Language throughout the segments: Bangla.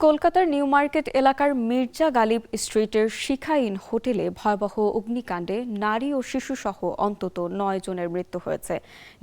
কলকাতার নিউ মার্কেট এলাকার মির্জা গালিব স্ট্রিটের শিখা ইন হোটেলে ভয়াবহ অগ্নিকাণ্ডে নারী ও শিশুসহ অন্তত ৯ জনের মৃত্যু হয়েছে।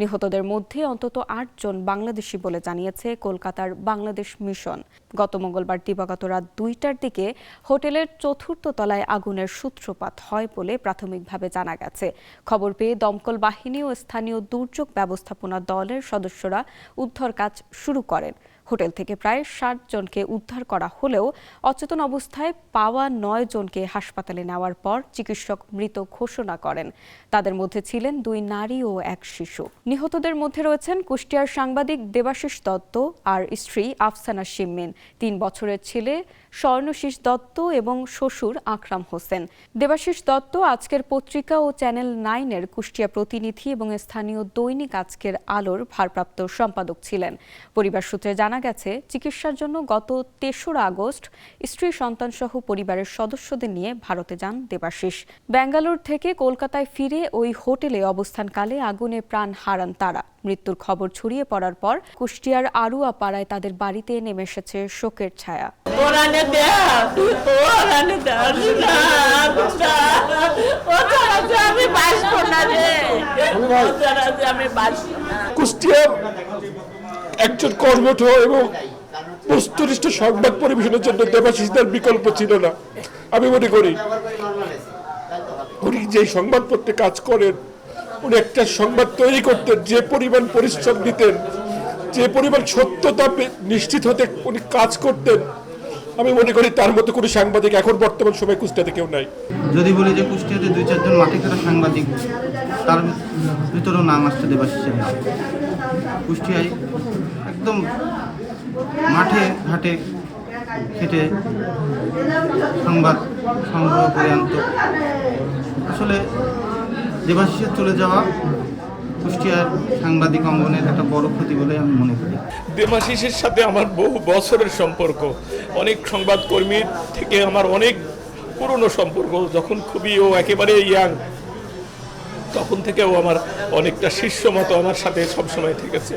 নিহতদের মধ্যে অন্তত ৮ জন বাংলাদেশি বলে জানিয়েছে কলকাতার বাংলাদেশ মিশন। গত মঙ্গলবার দিবাগত রাত ২টার দিকে হোটেলের চতুর্থ তলায় আগুনের সূত্রপাত হয় বলে প্রাথমিকভাবে জানা গেছে। খবর পেয়ে দমকল বাহিনী ও স্থানীয় দুর্যোগ ব্যবস্থাপনা দলের সদস্যরা উদ্ধার কাজ শুরু করেন। হোটেল থেকে প্রায় ৬০ জনকে উদ্ধার করা হলেও অচেতন অবস্থায় পাওয়া ৯ জনকে হাসপাতালে নেওয়ার পর চিকিৎসক মৃত ঘোষণা করেন। তাদের মধ্যে ছিলেন ২ নারী ও ১ শিশু। নিহতদের মধ্যে রয়েছেন কুষ্টিয়ার সাংবাদিক দেবাশিস দত্ত আর স্ত্রী আফসানা শিমমিন, ৩ বছরের ছেলে স্বর্ণশীষ দত্ত এবং শ্বশুর আকরাম হোসেন। দেবাশিস দত্ত আজকের পত্রিকা ও চ্যানেল 9-এর কুষ্টিয়া প্রতিনিধি এবং স্থানীয় দৈনিক আজকের আলোর ভারপ্রাপ্ত সম্পাদক ছিলেন। পরিবার সূত্রে জানা গেছে, চিকিৎসার জন্য গত ৩রা আগস্ট স্ত্রী সন্তানসহ পরিবারের সদস্যদের নিয়ে ভারতে যান দেবাশিস। ব্যাঙ্গালোর থেকে কলকাতায় ফিরে ওই হোটেলে অবস্থানকালে আগুনে প্রাণ হারান তারা। মৃত্যুর খবর ছড়িয়ে পড়ার পর কুষ্টিয়ার আরুয়াপাড়ায় তাদের বাড়িতে নেমে এসেছে শোকের ছায়া। কুষ্টিয়ার একজন কর্মঠ এবং বস্তুনিষ্ঠ সংবাদ পরিবেশনের জন্য দেবাশিসদের বিকল্প ছিল না। আমি মনে করি উনি যে সংবাদপত্রে কাজ করেন, উনি একটা সংবাদ তৈরি করতেন, যে পরিমাণ পরিশ্রম দিতেন, যে পরিমাণ সত্যতা নিশ্চিত হতে উনি কাজ করতেন, আমি মনে করি তার মতো কোনো সাংবাদিক এখন বর্তমান সময় কুষ্টিয়াতে কেউ নাই। যদি বলি যে কুষ্টিয়াতে ২-৪ জন মাঠে কাটা সাংবাদিক, তার ভিতরেও নাম আসছে দেবাশিসের নাম। কুষ্টিয়ায় একদম মাঠে ঘাটে খেটে সংবাদ সংগ্রহ করে আনত। আসলে দেবাশিসের চলে যাওয়া কুষ্টিয়ার সাংবাদিক অঙ্গনের একটা বড় ক্ষতি বলে আমি মনে করি। দেবাশিসের সাথে আমার বহু বছরের সম্পর্ক, অনেক সংবাদকর্মীর থেকে আমার অনেক পুরনো সম্পর্ক। যখন খুবই ও একেবারে ইয়াং, তখন থেকেও আমার অনেকটা শিষ্য মতো আমার সাথে সবসময় থেকেছে।